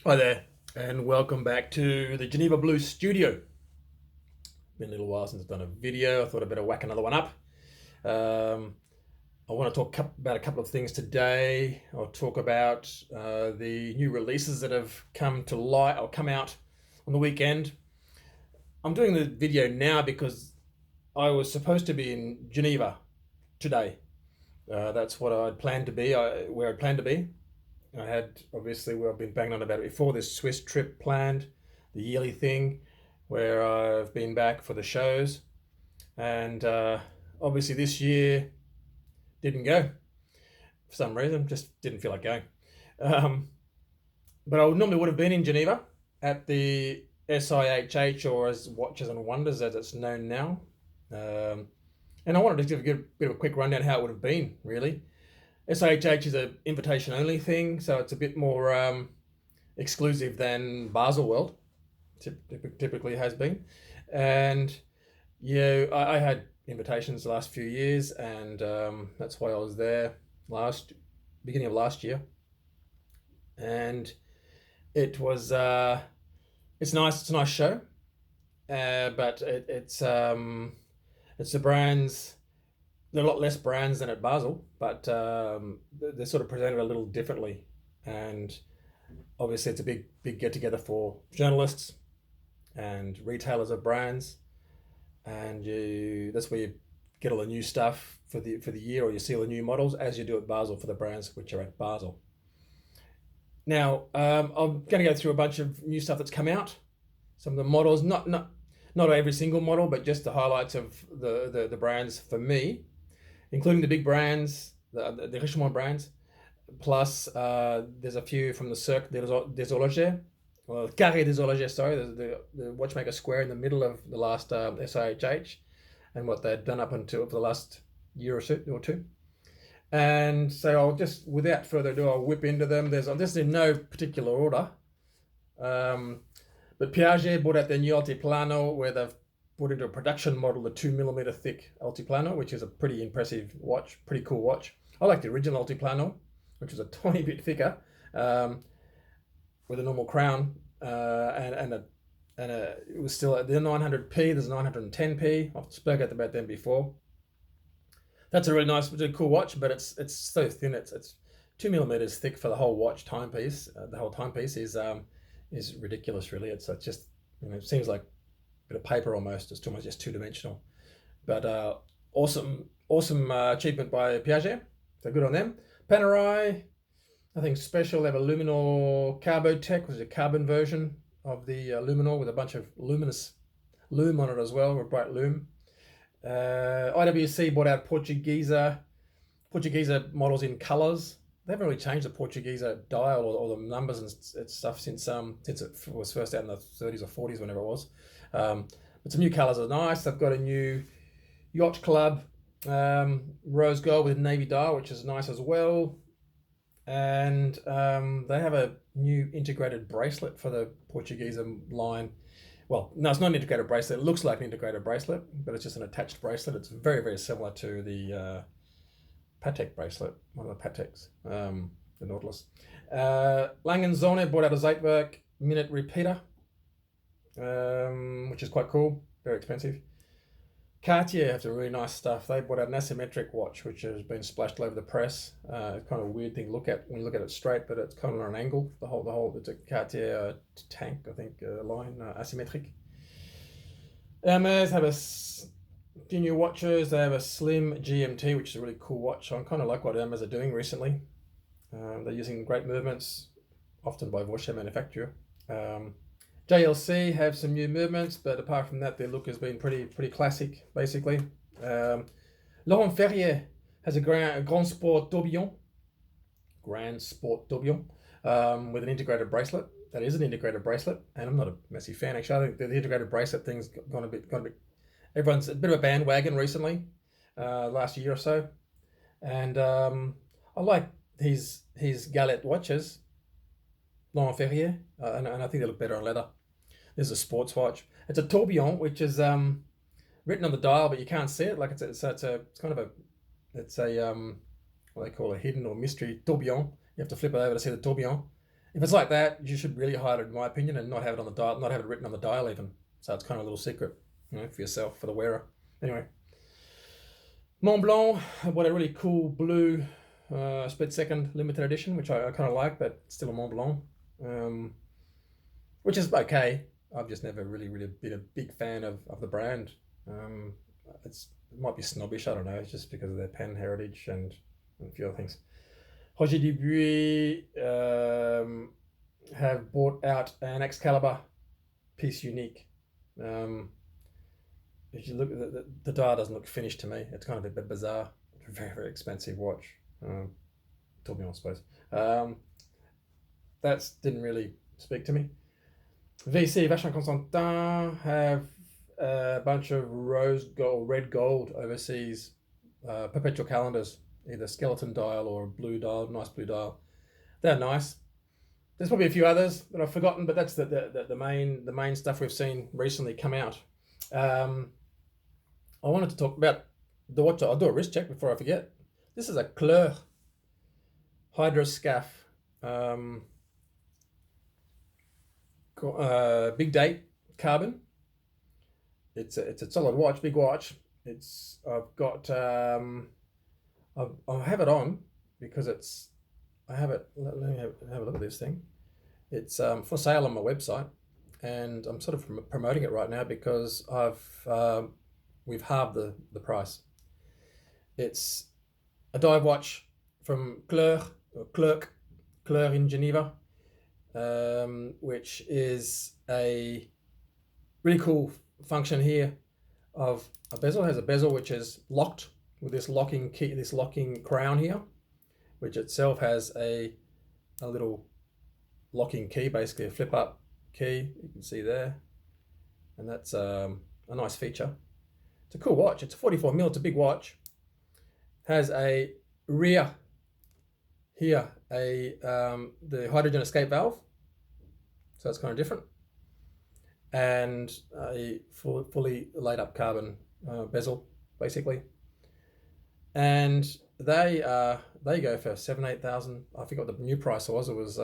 Hi there, and welcome back to the Geneva Blue studio. Been a little while since I've done a video. I thought I'd better whack another one up. I want to talk about a couple of things today. I'll talk about the new releases that have come to light or come out on the weekend. I'm doing the video now because I was supposed to be in Geneva today. That's what I'd planned to be, where I'd planned to be. I had, obviously, well, I've been banging on about it before, this Swiss trip planned, the yearly thing, where I've been back for the shows. And obviously this year didn't go for some reason, just didn't feel like going. Um, but I normally would have been in Geneva at the SIHH, or as Watches and Wonders as it's known now. And I wanted to give a bit of a quick rundown how it would have been, really. SIHH is an invitation only thing, so it's a bit more exclusive than Basel World typically has been. And yeah, I had invitations the last few years, and that's why I was there beginning of last year. And it was it's nice. It's a nice show, but it's the brands. There are a lot less brands than at Basel, but they're sort of presented a little differently. And obviously, it's a big get together for journalists and retailers of brands, and that's where you get all the new stuff for the year, or you see all the new models as you do at Basel for the brands which are at Basel. Now, I'm going to go through a bunch of new stuff that's come out. Some of the models, not every single model, but just the highlights of the brands for me, including the big brands, the Richemont brands. Plus, there's a few from the Clerc Hydroscaph, well, Carré des Horlogers, sorry, the watchmaker square in the middle of the last SIHH, and what they'd done up until for the last year or two. And so I'll just, without further ado, I'll whip into them. There's this in no particular order. But Piaget brought out their new Altiplano, where they've put into a production model the 2mm thick Altiplano, which is a pretty impressive watch, pretty cool watch. I like the original Altiplano, which was a tiny bit thicker, with a normal crown, and it was still at the 900p. There's a 910p. I've spoken about them before. That's a really nice, really cool watch, but it's so thin. It's 2mm thick for the whole watch timepiece. The whole timepiece is ridiculous, really. It's just, it seems like a bit of paper almost. It's almost just two-dimensional. But awesome achievement by Piaget. So good on them. Panerai, nothing special. They have a Luminor Carbotech, which is a carbon version of the Luminor with a bunch of luminous lume on it as well, or bright lume. IWC brought out Portuguesa models in colours. They haven't really changed the Portuguesa dial or the numbers and stuff since it was first out in the 30s or 40s, whenever it was. But some new colours are nice. They've got a new Yacht Club rose gold with navy dial, which is nice as well. And they have a new integrated bracelet for the Portuguesa line. Well, no, it's not an integrated bracelet. It looks like an integrated bracelet, but it's just an attached bracelet. It's very, very similar to the Patek bracelet, one of the Pateks, the Nautilus. Lange & brought out a Zeitwerk minute repeater, which is quite cool, very expensive. Cartier have some really nice stuff. They brought out an asymmetric watch, which has been splashed all over the press. It's kind of a weird thing to look at when you look at it straight, but it's kind of on an angle. The whole it's a Cartier tank, I think, line, asymmetric. Hermes have a few new watches. They have a slim GMT, which is a really cool watch. So I kind of like what Hermes are doing recently. They're using great movements, often by Vaucher manufacturer. JLC have some new movements, but apart from that, their look has been pretty classic, basically. Laurent Ferrier has a Grand Sport Tourbillon, with an integrated bracelet. That is an integrated bracelet, and I'm not a massive fan, actually. I think the integrated bracelet thing's gone a bit. Everyone's a bit of a bandwagon recently, last year or so, and I like his Galette watches, Laurent Ferrier, and I think they look better on leather. This is a sports watch. It's a tourbillon, which is written on the dial, but you can't see it. Like it's what they call a hidden or mystery tourbillon. You have to flip it over to see the tourbillon. If it's like that, you should really hide it, in my opinion, and not have it on the dial, not have it written on the dial even. So it's kind of a little secret, for yourself, for the wearer. Anyway, Mont Blanc, I bought a really cool blue split second limited edition, which I kind of like, but still a Mont Blanc, which is okay. I've just never really been a big fan of the brand. It might be snobbish, I don't know. It's just because of their pen heritage and a few other things. Roger Dubuis have bought out an Excalibur piece unique. If you look at the dial, doesn't look finished to me. It's kind of a bit bizarre. It's a very expensive watch. Tourbillon, I suppose. That didn't really speak to me. VC Vacherin Constantin have a bunch of rose gold, red gold overseas perpetual calendars, either skeleton dial or a blue dial, nice blue dial. They're nice. There's probably a few others that I've forgotten, but that's the main stuff we've seen recently come out. I wanted to talk about the watch. I'll do a wrist check before I forget. This is a Clerc Hydroscaph big date carbon. It's a solid watch, big watch. I've got I have it on because I have it. Let me have a look at this thing. It's for sale on my website, and I'm sort of promoting it right now because we've halved the price. It's a dive watch from Clerc in Geneva, which is a really cool function here of a bezel. It has a bezel which is locked with this locking key, this locking crown here, which itself has a little locking key, basically a flip up key, you can see there, and that's a nice feature. It's a cool watch. It's a 44mm, it's a big watch. Has a rear here, the hydrogen escape valve, so it's kind of different, and a fully laid up carbon bezel, basically. And they go for 7,000-8,000. I forgot what the new price was. It was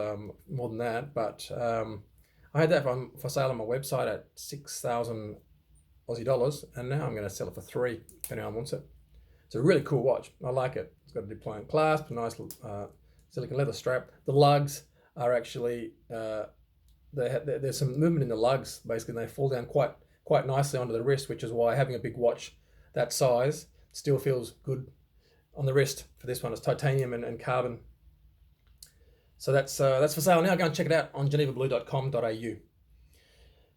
more than that, but I had that for sale on my website at 6,000 Aussie dollars, and now I'm going to sell it for 3 if anyone wants it. It's a really cool watch. I like it. It's got a deployant clasp, a nice silicone leather strap. The lugs are actually there's some movement in the lugs, basically, and they fall down quite nicely onto the wrist, which is why having a big watch that size still feels good on the wrist. For this one, it's titanium and carbon. So that's for sale now. Go and check it out on genevablue.com.au.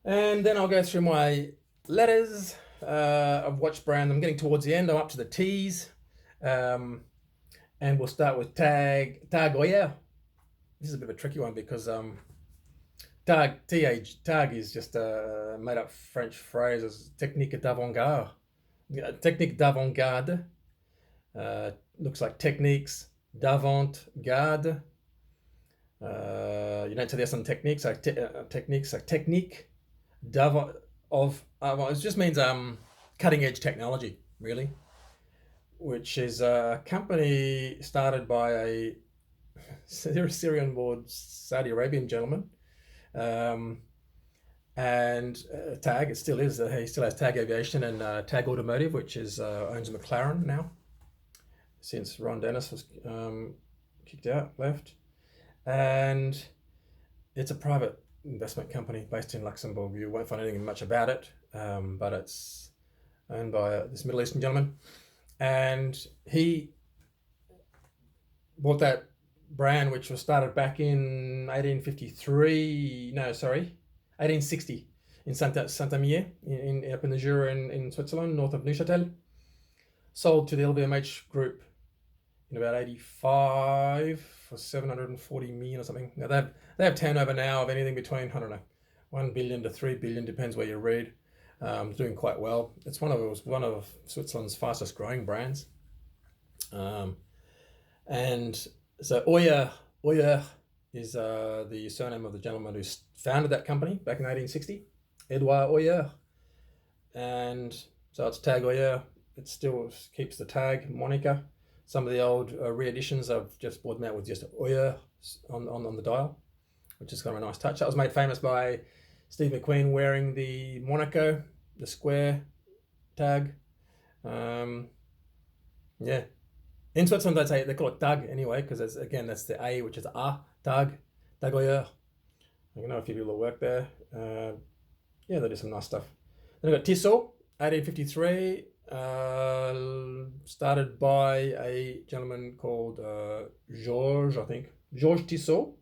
And then I'll go through my letters of watch brand. I'm getting towards the end. I'm up to the T's, and we'll start with Tag. Oh yeah, this is a bit of a tricky one because Tag is just a made up French phrase as technique d'avant-garde. Technique d'avant-garde. Looks like techniques d'avant-garde. You don't say this on techniques, like techniques, like technique d'avant of. Well, it just means cutting edge technology, really, which is a company started by a Syrian-born Saudi Arabian gentleman. And Tag, it still is. He still has Tag Aviation and Tag Automotive, which is owns McLaren now, since Ron Dennis was kicked out, left. And it's a private investment company based in Luxembourg. You won't find anything much about it, but it's owned by this Middle Eastern gentleman. And he bought that brand, which was started back in 1860 in Saint-Imier, up in the Jura in Switzerland, north of Neuchâtel. Sold to the LVMH group in about 85 for 740 million or something. Now they have turnover now of anything between, I don't know, 1 billion to 3 billion, depends where you read. Doing quite well. It was one of Switzerland's fastest growing brands. And so Euer is the surname of the gentleman who founded that company back in 1860, Edouard Euer. And so it's Tag Euer. It still keeps the Tag moniker. Some of the old re-editions, I've just bought them out with just Euer on the dial. which is kind of a nice touch. That was made famous by Steve McQueen wearing the Monaco, the square tag. Yeah. In Switzerland, they call it Tag anyway, because that's the A, which is A, Tag, Tagoyer. I know a few people that work there. Yeah, they do some nice stuff. Then I've got Tissot, 1853, started by a gentleman called Georges, I think. Georges Tissot.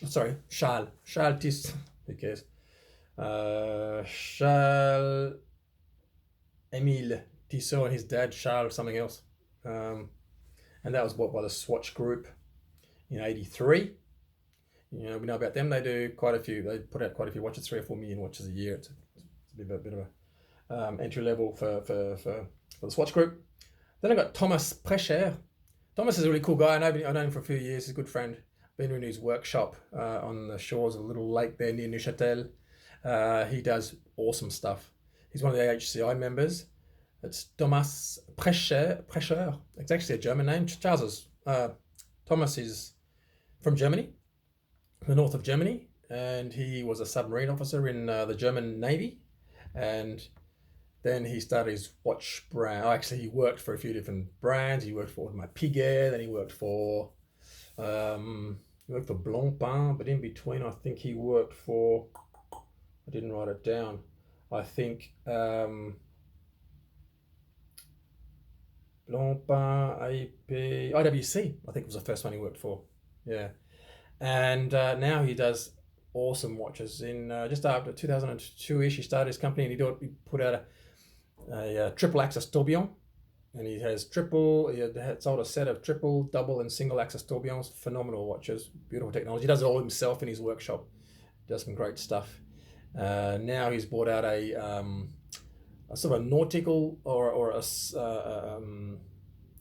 Sorry, Charles Tissot. Who cares? Charles Émile Tissot and his dad, Charles something else. And that was bought by the Swatch Group in 83. You know, we know about them. They do quite a few. They put out quite a few watches, 3 or 4 million watches a year. It's a bit of a entry level for the Swatch Group. Then I got Thomas Precher. Thomas is a really cool guy. I've known him for a few years. He's a good friend. Been in his workshop on the shores of a little lake there near Neuchâtel. He does awesome stuff. He's one of the HCI members. It's Thomas Precher. It's actually a German name. Thomas is from Germany, the north of Germany, and he was a submarine officer in the German Navy, and then he started his watch brand. Actually, he worked for a few different brands. He worked for my Piguet, then he worked for Blancpain, but in between, I think he worked for, I didn't write it down, I think Blancpain, IWC, I think was the first one he worked for. Yeah. And now he does awesome watches. In just after 2002-ish, he started his company, and he put out a triple axis tourbillon, and he had sold a set of triple, double, and single axis tourbillons. Phenomenal watches, beautiful technology. He does it all himself in his workshop. Does some great stuff. Now he's bought out a sort of a nautical or a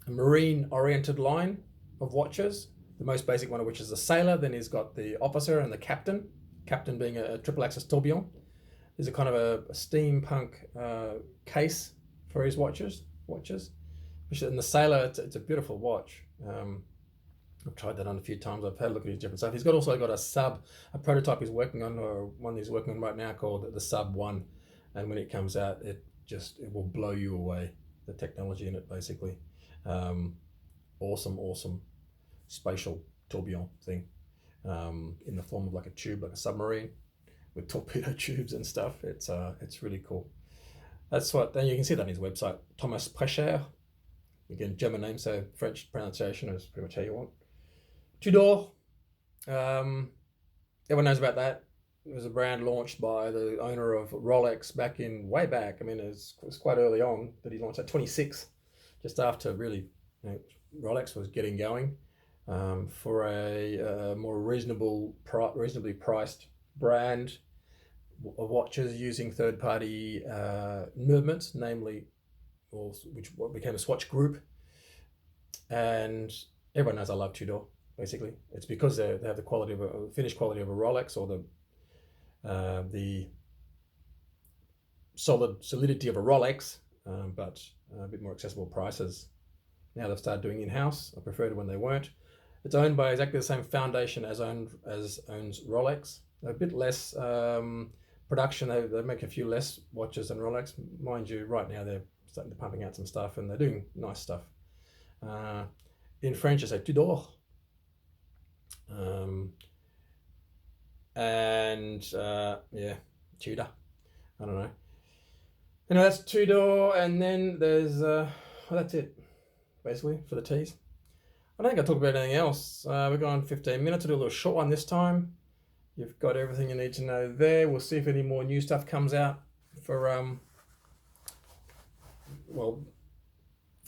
marine-oriented line of watches. The most basic one of which is the sailor. Then he's got the officer and the captain. Captain being a triple axis tourbillon. There's a kind of a steampunk case for his watches. And the sailor, it's a beautiful watch. I've tried that on a few times. I've had a look at his different stuff. He's also got a prototype he's working on, or one he's working on right now, called the Sub 1. And when it comes out, it will blow you away. The technology in it, basically. Awesome spatial tourbillon thing, in the form of like a tube, like a submarine, with torpedo tubes and stuff. It's really cool. Then you can see that on his website, Thomas Precher. Again, German name, so French pronunciation is pretty much how you want. Tudor, everyone knows about that. It was a brand launched by the owner of Rolex way back. I mean, it was quite early on that he launched at 26, just after really, Rolex was getting going, for a more reasonably priced brand of watches using third-party movements, namely, what became a Swatch Group. And everyone knows I love Tudor. Basically, it's because they have the finished quality of a Rolex, or the solidity of a Rolex, but a bit more accessible prices. Now they've started doing in-house. I preferred it when they weren't. It's owned by exactly the same foundation as owns Rolex. A bit less production. They make a few less watches than Rolex, mind you. Right now they're pumping out some stuff, and they're doing nice stuff. In French, I say Tudor. Tudor. I don't know. Anyway, that's Tudor, and then there's that's it, basically, for the teas. I don't think I'll talk about anything else. We're going 15 minutes. I'll do a little short one this time. You've got everything you need to know there. We'll see if any more new stuff comes out for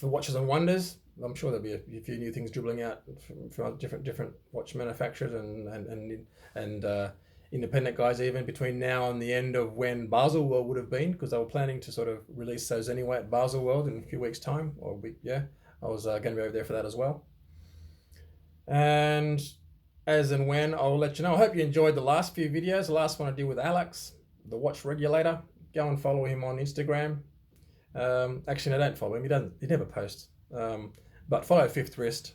Watches and Wonders. I'm sure there'll be a few new things dribbling out from different watch manufacturers and independent guys, even between now and the end of when Basel World would have been, because they were planning to sort of release those anyway at Basel World in a few weeks' time, or a week. Yeah, I was going to be over there for that as well. And as and when, I'll let you know. I hope you enjoyed the last few videos. The last one I did with Alex, the watch regulator. Go and follow him on Instagram. Actually, no, don't follow him. He never posts. But follow Fifth Wrist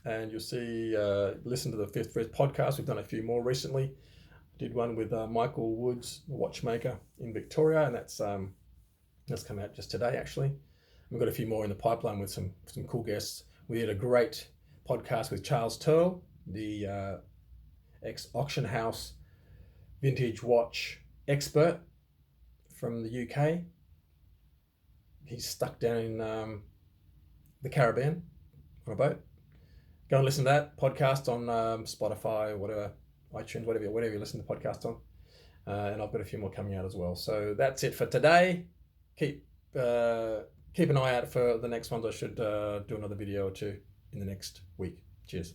and you'll see, listen to the Fifth Breath podcast. We've done a few more recently. Did one with Michael Woods, the watchmaker in Victoria, and that's come out just today actually. We've got a few more in the pipeline with some cool guests. We did a great podcast with Charles Turl, the ex-auction house vintage watch expert from the UK. He's stuck down in the Caribbean on a boat. Go and listen to that podcast on Spotify, whatever, iTunes, whatever you listen to the podcast on. And I've got a few more coming out as well. So that's it for today. Keep an eye out for the next ones. I should do another video or two in the next week. Cheers.